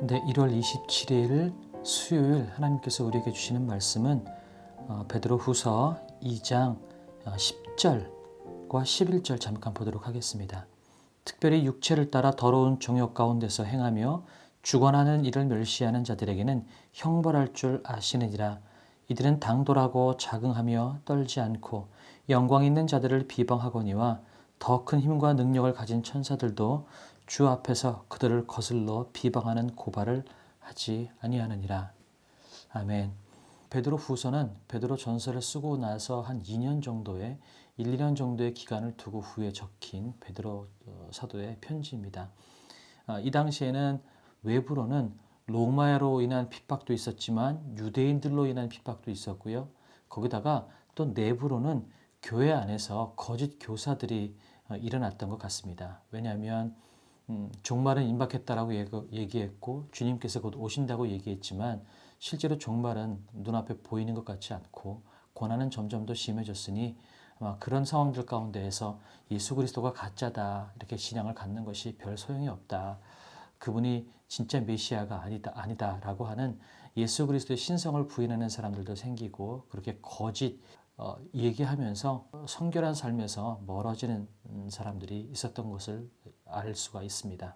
네, 1월 27일 수요일 하나님께서 우리에게 주시는 말씀은 베드로후서 2장 10절과 11절 잠깐 보도록 하겠습니다. 특별히 육체를 따라 더러운 정욕 가운데서 행하며 주관하는 일을 멸시하는 자들에게는 형벌할 줄 아시느니라. 이들은 당돌하고 자긍하며 떨지 않고 영광 있는 자들을 비방하거니와 더 큰 힘과 능력을 가진 천사들도 주 앞에서 그들을 거슬러 비방하는 고발을 하지 아니하느니라. 아멘. 베드로 후서는 베드로 전서를 쓰고 나서 한 2년 정도의 1-2년 정도의 기간을 두고 후에 적힌 베드로 사도의 편지입니다. 이 당시에는 외부로는 로마로 인한 핍박도 있었지만 유대인들로 인한 핍박도 있었고요. 거기다가 또 내부로는 교회 안에서 거짓 교사들이 일어났던 것 같습니다. 왜냐하면 종말은 임박했다라고 얘기했고 주님께서 곧 오신다고 얘기했지만 실제로 종말은 눈앞에 보이는 것 같지 않고 고난은 점점 더 심해졌으니 아마 그런 상황들 가운데에서 예수 그리스도가 가짜다 이렇게 신앙을 갖는 것이 별 소용이 없다. 그분이 진짜 메시아가 아니다라고 하는 예수 그리스도의 신성을 부인하는 사람들도 생기고 그렇게 거짓 얘기하면서 성결한 삶에서 멀어지는 사람들이 있었던 것을 알 수가 있습니다.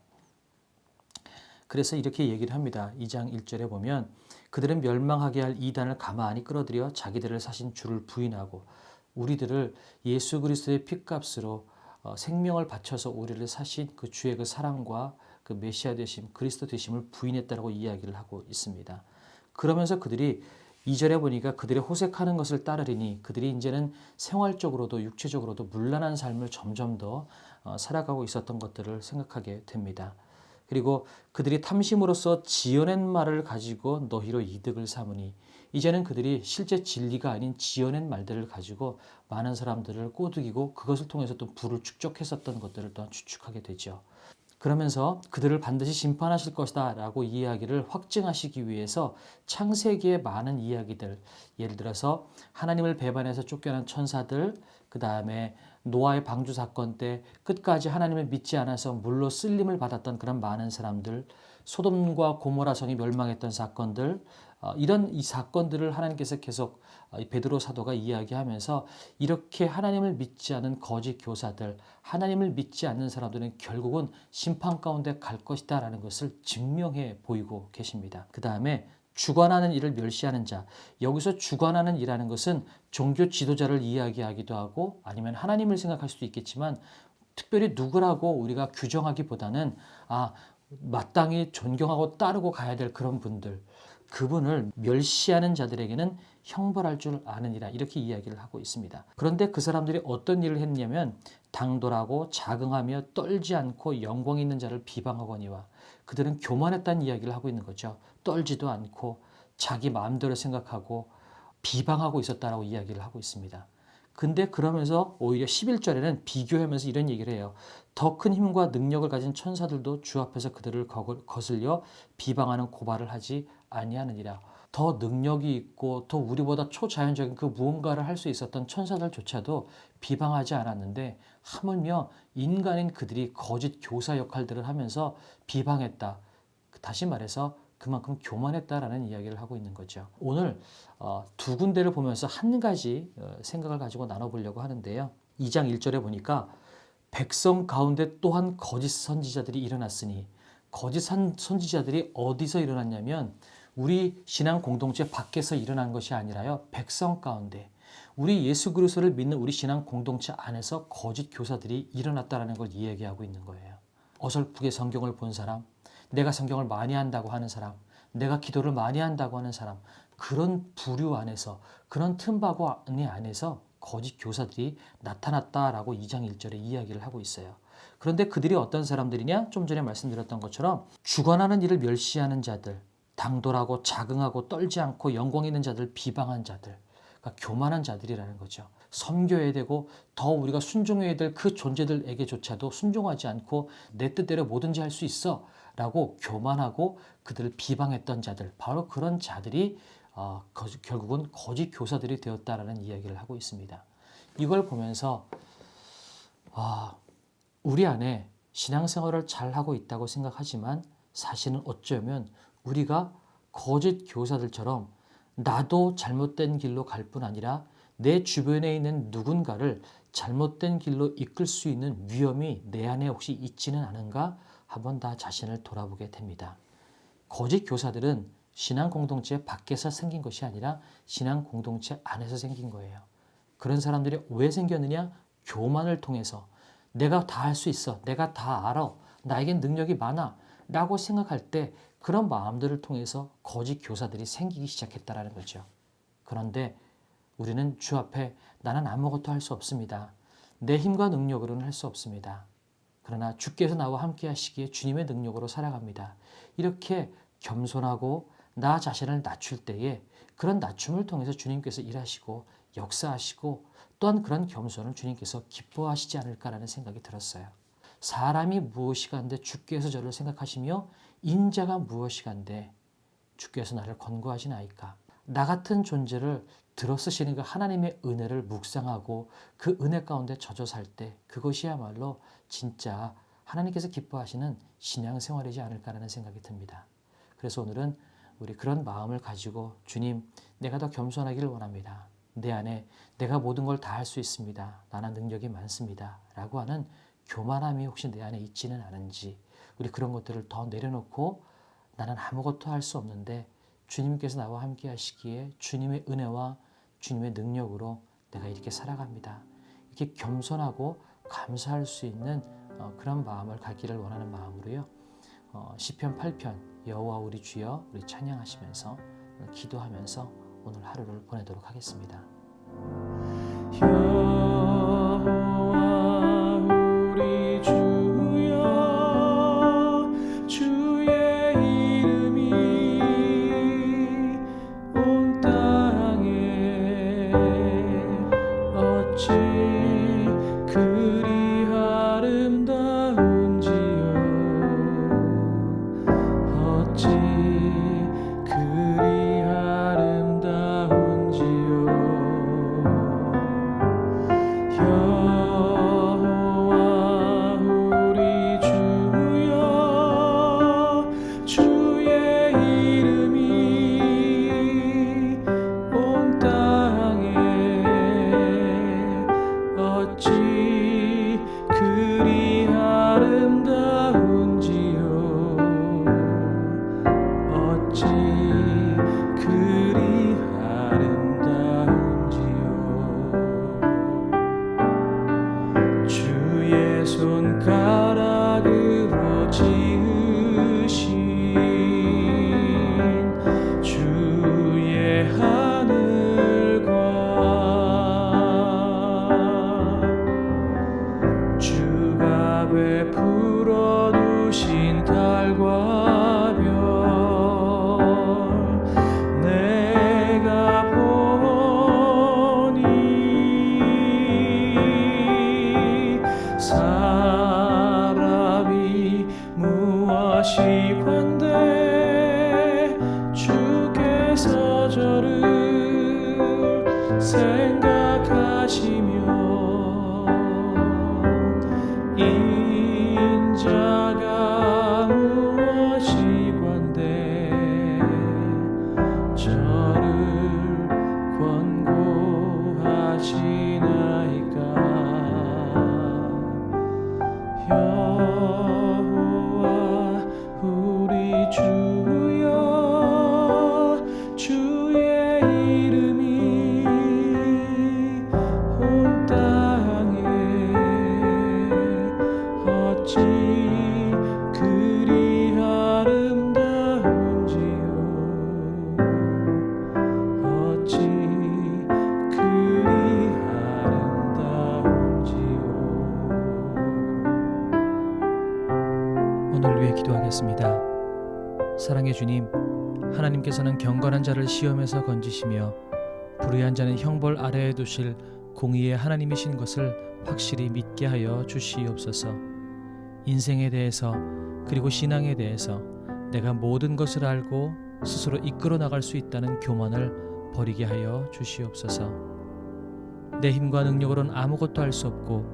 그래서 이렇게 얘기를 합니다. 2장 1절에 보면 그들은 멸망하게 할 이단을 가만히 끌어들여 자기들을 사신 주를 부인하고 우리들을 예수 그리스도의 핏값으로 생명을 바쳐서 우리를 사신 그 주의 그 사랑과 그 메시아 되심, 그리스도 되심을 부인했다라고 이야기를 하고 있습니다. 그러면서 그들이 2절에 보니까 그들이 호색하는 것을 따르리니 그들이 이제는 생활적으로도 육체적으로도 문란한 삶을 점점 더 살아가고 있었던 것들을 생각하게 됩니다. 그리고 그들이 탐심으로써 지어낸 말을 가지고 너희로 이득을 삼으니 이제는 그들이 실제 진리가 아닌 지어낸 말들을 가지고 많은 사람들을 꼬드기고 그것을 통해서 또 부를 축적했었던 것들을 또한 추측하게 되죠. 그러면서 그들을 반드시 심판하실 것이다 라고 이야기를 확증하시기 위해서 창세기의 많은 이야기들, 예를 들어서 하나님을 배반해서 쫓겨난 천사들, 그 다음에 노아의 방주 사건 때 끝까지 하나님을 믿지 않아서 물로 쓸림을 받았던 그런 많은 사람들, 소돔과 고모라 성이 멸망했던 사건들, 이런 이 사건들을 하나님께서 계속 베드로 사도가 이야기하면서 이렇게 하나님을 믿지 않은 거짓 교사들, 하나님을 믿지 않는 사람들은 결국은 심판 가운데 갈 것이다 라는 것을 증명해 보이고 계십니다. 그 다음에 주관하는 일을 멸시하는 자, 여기서 주관하는 이라는 것은 종교 지도자를 이야기하기도 하고 아니면 하나님을 생각할 수도 있겠지만 특별히 누구라고 우리가 규정하기보다는 마땅히 존경하고 따르고 가야 될 그런 분들, 그분을 멸시하는 자들에게는 형벌할 줄 아느니라 이렇게 이야기를 하고 있습니다. 그런데 그 사람들이 어떤 일을 했냐면 당돌하고 자긍하며 떨지 않고 영광 있는 자를 비방하거니와 그들은 교만했다는 이야기를 하고 있는 거죠. 떨지도 않고 자기 마음대로 생각하고 비방하고 있었다라고 이야기를 하고 있습니다. 근데 그러면서 오히려 11절에는 비교하면서 이런 얘기를 해요. 더 큰 힘과 능력을 가진 천사들도 주 앞에서 그들을 거슬려 비방하는 고발을 하지 아니하느니라. 더 능력이 있고 더 우리보다 초자연적인 그 무언가를 할 수 있었던 천사들조차도 비방하지 않았는데 하물며 인간인 그들이 거짓 교사 역할들을 하면서 비방했다. 다시 말해서 그만큼 교만했다라는 이야기를 하고 있는 거죠. 오늘 두 군데를 보면서 한 가지 생각을 가지고 나눠보려고 하는데요. 2장 1절에 보니까 백성 가운데 또한 거짓 선지자들이 일어났으니 거짓 선지자들이 어디서 일어났냐면 우리 신앙 공동체 밖에서 일어난 것이 아니라요. 백성 가운데 우리 예수 그리스도를 믿는 우리 신앙 공동체 안에서 거짓 교사들이 일어났다라는 걸 이야기하고 있는 거예요. 어설프게 성경을 본 사람, 내가 성경을 많이 한다고 하는 사람, 내가 기도를 많이 한다고 하는 사람, 그런 부류 안에서, 그런 틈바구니 안에서 거짓 교사들이 나타났다라고 2장 1절에 이야기를 하고 있어요. 그런데 그들이 어떤 사람들이냐? 좀 전에 말씀드렸던 것처럼 주관하는 일을 멸시하는 자들, 당돌하고 자긍하고 떨지 않고 영광 있는 자들, 비방한 자들, 그러니까 교만한 자들이라는 거죠. 섬겨야 되고 더 우리가 순종해야 될 그 존재들에게조차도 순종하지 않고 내 뜻대로 뭐든지 할 수 있어 라고 교만하고 그들을 비방했던 자들, 바로 그런 자들이 결국은 거짓 교사들이 되었다라는 이야기를 하고 있습니다. 이걸 보면서 우리 안에 신앙생활을 잘하고 있다고 생각하지만 사실은 어쩌면 우리가 거짓 교사들처럼 나도 잘못된 길로 갈 뿐 아니라 내 주변에 있는 누군가를 잘못된 길로 이끌 수 있는 위험이 내 안에 혹시 있지는 않은가 한번 다 자신을 돌아보게 됩니다. 거짓 교사들은 신앙 공동체 밖에서 생긴 것이 아니라 신앙 공동체 안에서 생긴 거예요. 그런 사람들이 왜 생겼느냐? 교만을 통해서 내가 다 할 수 있어, 내가 다 알아, 나에겐 능력이 많아 라고 생각할 때 그런 마음들을 통해서 거짓 교사들이 생기기 시작했다는 거죠. 그런데 우리는 주 앞에 나는 아무것도 할 수 없습니다. 내 힘과 능력으로는 할 수 없습니다. 그러나 주께서 나와 함께 하시기에 주님의 능력으로 살아갑니다. 이렇게 겸손하고 나 자신을 낮출 때에 그런 낮춤을 통해서 주님께서 일하시고 역사하시고 또한 그런 겸손을 주님께서 기뻐하시지 않을까라는 생각이 들었어요. 사람이 무엇이간데 주께서 저를 생각하시며 인자가 무엇이간데 주께서 나를 권고하시나이까. 나 같은 존재를 들어쓰시는 그 하나님의 은혜를 묵상하고 그 은혜 가운데 젖어 살 때 그것이야말로 진짜 하나님께서 기뻐하시는 신앙생활이지 않을까라는 생각이 듭니다. 그래서 오늘은 우리 그런 마음을 가지고 주님, 내가 더 겸손하기를 원합니다. 내 안에 내가 모든 걸 다 할 수 있습니다. 나는 능력이 많습니다. 라고 하는 교만함이 혹시 내 안에 있지는 않은지 우리 그런 것들을 더 내려놓고 나는 아무것도 할 수 없는데 주님께서 나와 함께 하시기에 주님의 은혜와 주님의 능력으로 내가 이렇게 살아갑니다. 이렇게 겸손하고 감사할 수 있는 그런 마음을 갖기를 원하는 마음으로요. 시편 8편 여호와 우리 주여 우리 찬양하시면서 기도하면서 오늘 하루를 보내도록 하겠습니다. 손가락으로 지으신 주의 하늘과 주가 베풀어 두신 달과 별 내가 보니 사람이 무엇이 관대 주께서 저를 생각하시며 인자가 무엇이 관대 저를 권고하시나이까. 여호와 우리 주여 주의 이름이 온 땅에 어찌 그리 아름다운지요. 어찌 그리 아름다운지요. 오늘 위해 기도하겠습니다. 사랑의 주님, 하나님께서는 경건한 자를 시험에서 건지시며 불의한 자는 형벌 아래에 두실 공의의 하나님이신 것을 확실히 믿게 하여 주시옵소서. 인생에 대해서 그리고 신앙에 대해서 내가 모든 것을 알고 스스로 이끌어 나갈 수 있다는 교만을 버리게 하여 주시옵소서. 내 힘과 능력으로는 아무것도 할 수 없고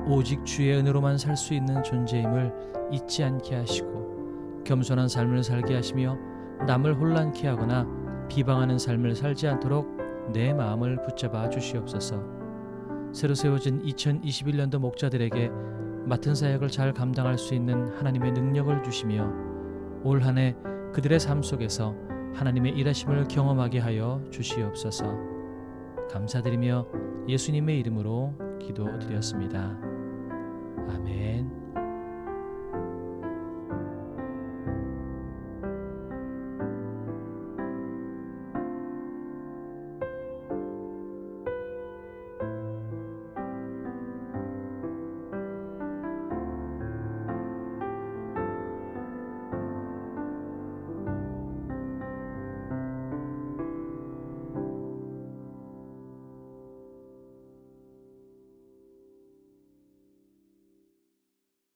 오직 주의 은혜로만 살 수 있는 존재임을 잊지 않게 하시고 겸손한 삶을 살게 하시며 남을 혼란케 하거나 비방하는 삶을 살지 않도록 내 마음을 붙잡아 주시옵소서. 새로 세워진 2021년도 목자들에게 맡은 사역을 잘 감당할 수 있는 하나님의 능력을 주시며 올 한 해 그들의 삶 속에서 하나님의 일하심을 경험하게 하여 주시옵소서. 감사드리며 예수님의 이름으로 기도드렸습니다. 아멘.